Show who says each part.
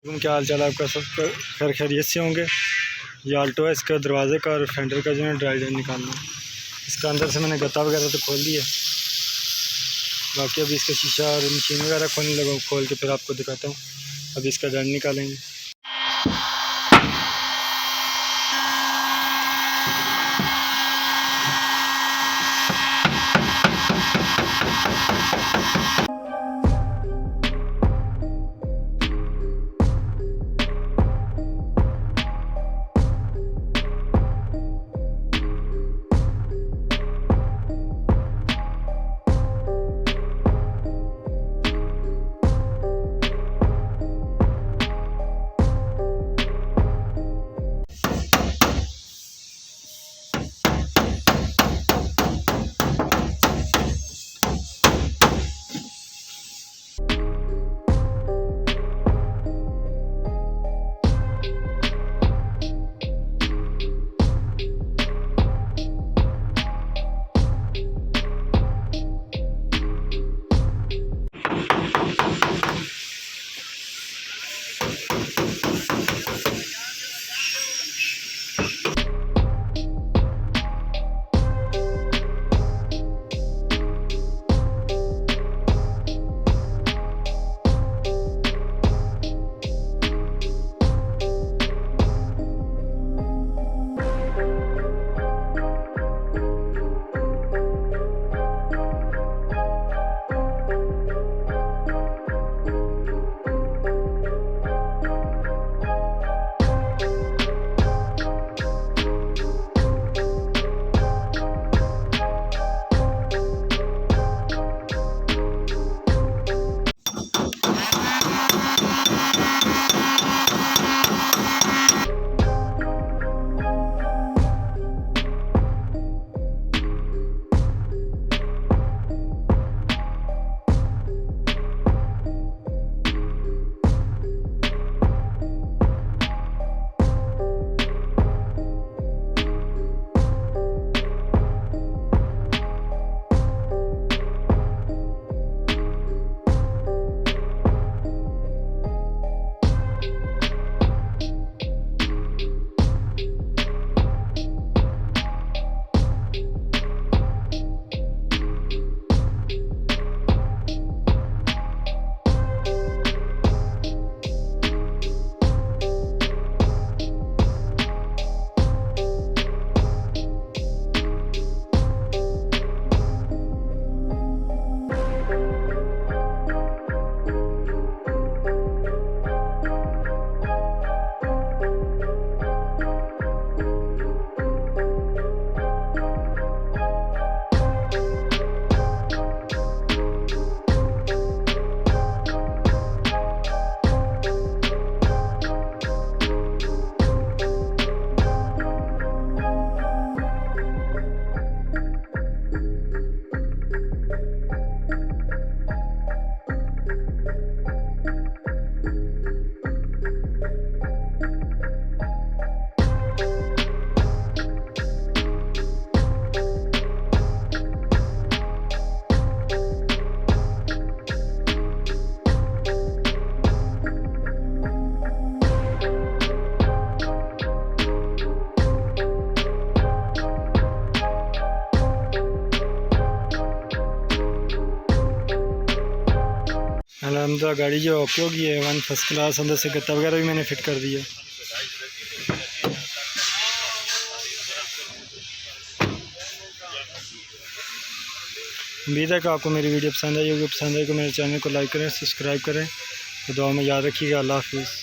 Speaker 1: क्या हाल चाल आपका? सब खैर खैरियत से होंगे। ये आल्टो है, इसका दरवाज़े का और फेंडर का जो है ड्राई लाइन निकालना है। इसका अंदर से मैंने गत्ता वगैरह तो खोल दिया, बाकी अभी इसका शीशा और मशीन वगैरह खोलने लगा, खोल के फिर आपको दिखाता हूँ। अभी इसका डेंट निकालेंगे। अलहमदिल्ला गाड़ी जो ओके होगी है, वन फर्स्ट क्लास। अंदर से गत्ता वगैरह भी मैंने फ़िट कर दिया। उम्मीद है कि आपको मेरी वीडियो पसंद आई होगी। पसंद आई तो मेरे चैनल को लाइक करें, सब्सक्राइब करें। तो दुआ में याद रखिएगा। अल्लाह हाफिज़।